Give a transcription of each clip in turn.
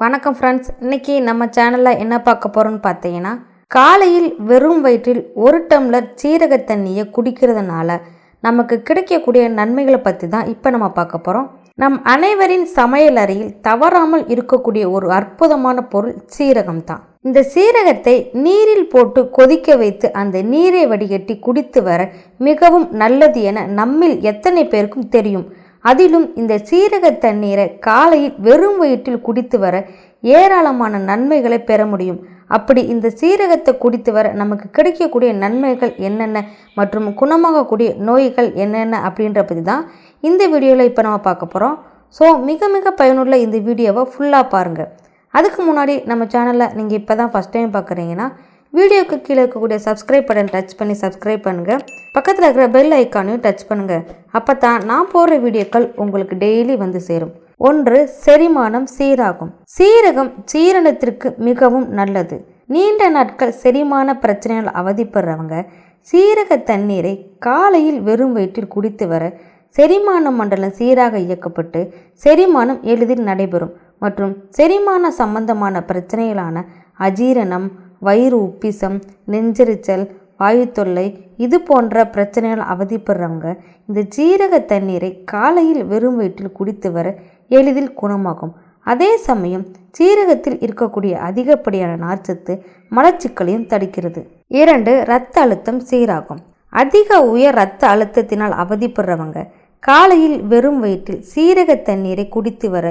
வணக்கம் ஃப்ரெண்ட்ஸ், இன்றைக்கி நம்ம சேனலில் என்ன பார்க்க போகிறோன்னு பார்த்தீங்கன்னா, காலையில் வெறும் வயிற்றில் 1 டம்ளர் சீரக தண்ணியை குடிக்கிறதுனால நமக்கு கிடைக்கக்கூடிய நன்மைகளை பற்றி தான் இப்போ நம்ம பார்க்க போகிறோம். நம் அனைவரின் சமையல் அறையில் தவறாமல் இருக்கக்கூடிய ஒரு அற்புதமான பொருள் சீரகம் தான். இந்த சீரகத்தை நீரில் போட்டு கொதிக்க வைத்து அந்த நீரை வடிகட்டி குடித்து வர மிகவும் நல்லது என நம்மில் எத்தனை பேருக்கும் தெரியும். அதிலும் இந்த சீரக தண்ணீரை காலையில் வெறும் வயிற்றில் குடித்து வர ஏராளமான நன்மைகளை பெற முடியும். அப்படி இந்த சீரகத்தை குடித்து வர நமக்கு கிடைக்கக்கூடிய நன்மைகள் என்னென்ன மற்றும் குணமாகக்கூடிய நோய்கள் என்னென்ன அப்படின்ற பற்றி தான் இந்த வீடியோவில் இப்போ நம்ம பார்க்க போகிறோம். ஸோ மிக மிக பயனுள்ள இந்த வீடியோவை ஃபுல்லாக பாருங்கள். அதுக்கு முன்னாடி நம்ம சேனலில் நீங்கள் இப்போ தான் ஃபஸ்ட் டைம் பார்க்குறீங்கன்னா வீடியோக்கு கீழே இருக்கக்கூடிய சப்ஸ்கிரைப் பட்டன் டச் பண்ணி சப்ஸ்கிரைப் பண்ணுங்கள். பக்கத்தில் இருக்கிற பெல் ஐக்கானையும் டச் பண்ணுங்கள். அப்போ தான் நான் போடுற வீடியோக்கள் உங்களுக்கு டெய்லி வந்து சேரும். 1. செரிமானம் சீராகும். சீரகம் ஜீரணத்திற்கு மிகவும் நல்லது. நீண்ட நாட்கள் செரிமான பிரச்சனைகள் அவதிப்படுறவங்க சீரக தண்ணீரை காலையில் வெறும் வயிற்றில் குடித்து வர செரிமான மண்டலம் சீராக இயக்கப்பட்டு செரிமானம் எளிதில் நடைபெறும் மற்றும் செரிமான சம்பந்தமான பிரச்சனைகளான அஜீரணம், வயிறு உப்பிசம், நெஞ்செரிச்சல், வாயு தொல்லை இது போன்ற பிரச்சனைகள் அவதிப்படுறவங்க இந்த சீரக தண்ணீரை காலையில் வெறும் வயிற்றில் குடித்து வர எளிதில் குணமாகும். அதே சமயம் சீரகத்தில் இருக்கக்கூடிய அதிகப்படியான நார்ச்சத்து மலச்சிக்கலையும் தடுக்கிறது. 2. இரத்த அழுத்தம் சீராகும். அதிக உயர் இரத்த அழுத்தத்தினால் அவதிப்படுறவங்க காலையில் வெறும் வயிற்றில் சீரக தண்ணீரை குடித்து வர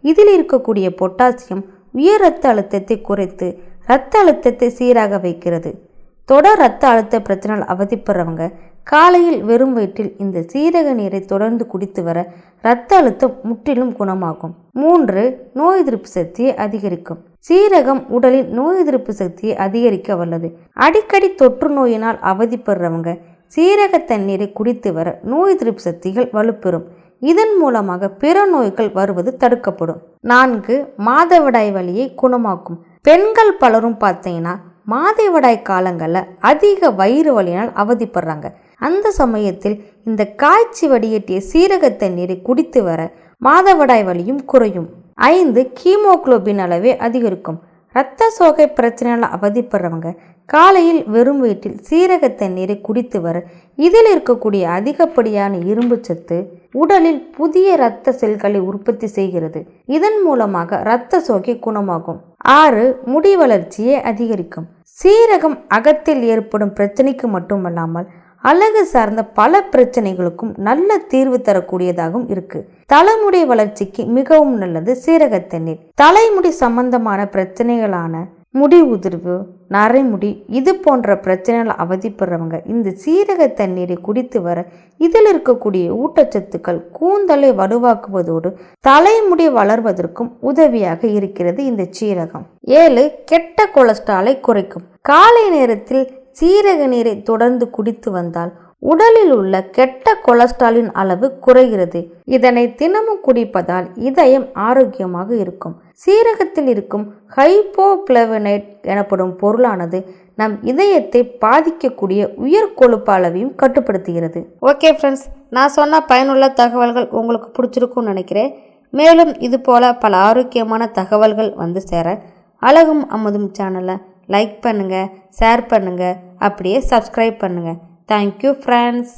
இதில் இருக்கக்கூடிய பொட்டாசியம் உயர் இரத்த அழுத்தத்தை குறைத்து இரத்த அழுத்தத்தை சீராக வைக்கிறது. தொடர் இரத்த அழுத்த பிரச்சனைகள் அவதிப்படுறவங்க காலையில் வெறும் வயிற்றில் இந்த சீரக நீரை தொடர்ந்து குடித்து வர இரத்த அழுத்தம் முற்றிலும் குணமாகும். 3. நோய் எதிர்ப்பு சக்தியை அதிகரிக்கும். சீரகம் உடலின் நோய் எதிர்ப்பு சக்தியை அதிகரிக்க வல்லது. அடிக்கடி தொற்று நோயினால் அவதிப்படுறவங்க சீரக தண்ணீரை குடித்து வர நோய் எதிர்ப்பு சக்திகள் வலுப்பெறும். இதன் மூலமாக பிற நோய்கள் வருவது தடுக்கப்படும். 4. மாதவிடாய் வலியை குணமாக்கும். பெண்கள் பலரும் பார்த்தீங்கன்னா மாதவிடாய் காலங்களில் அதிக வயிறு வலியினால் அவதிப்படுறாங்க. அந்த சமயத்தில் இந்த காய்ச்சி வடிகட்டிய சீரக தண்ணீரை குடித்து வர மாதவிடாய் வலியும் குறையும். 5. ஹீமோகுளோபின் அளவை அதிகரிக்கும். இரத்த சோகை பிரச்சனையால் அவதிப்படுறவங்க காலையில் வெறும் வயிற்றில் சீரக தண்ணீரை குடித்து வர இதில் இருக்கக்கூடிய அதிகப்படியான இரும்பு சத்து உடலில் புதிய இரத்த செல்களை உற்பத்தி செய்கிறது. இதன் மூலமாக இரத்த சோகை குணமாகும். 6. முடி வளர்ச்சியை அதிகரிக்கும். சீரகம் அகத்தில் ஏற்படும் பிரச்சனைக்கு மட்டுமல்லாமல் அழகு சார்ந்த பல பிரச்சனைகளுக்கும் நல்ல தீர்வு தரக்கூடியதாகவும் இருக்கு. தலைமுடி வளர்ச்சிக்கு மிகவும் நல்லது சீரக தண்ணீர். தலைமுடி சம்பந்தமான பிரச்சனைகளான முடி உதிர்வு, நரைமுடி இது போன்ற பிரச்சனைகள் அவதிப்படுறவங்க இந்த சீரக தண்ணீரை குடித்து வர இதில் இருக்கக்கூடிய ஊட்டச்சத்துக்கள் கூந்தலை வலுவாக்குவதோடு தலைமுடி வளர்வதற்கும் உதவியாக இருக்கிறது இந்த சீரகம். 7. கெட்ட கொலஸ்ட்ராலை குறைக்கும். காலை நேரத்தில் சீரக நீரை தொடர்ந்து குடித்து வந்தால் உடலில் உள்ள கெட்ட கொலஸ்ட்ராலின் அளவு குறைகிறது. இதனை தினமும் குடிப்பதால் இதயம் ஆரோக்கியமாக இருக்கும். சீரகத்தில் இருக்கும் ஹைப்போஃப்ளேவனைட் எனப்படும் பொருளானது நம் இதயத்தை பாதிக்கக்கூடிய உயர் கொழுப்பு அளவையும் கட்டுப்படுத்துகிறது. ஓகே ஃப்ரெண்ட்ஸ், நான் சொன்ன பயனுள்ள தகவல்கள் உங்களுக்கு பிடிச்சிருக்கும்னு நினைக்கிறேன். மேலும் இது போல பல ஆரோக்கியமான தகவல்கள் வந்து சேர அழகும் அமுதும் சேனலை லைக் பண்ணுங்கள், ஷேர் பண்ணுங்கள், அப்படியே சப்ஸ்கிரைப் பண்ணுங்கள். Thank you friends.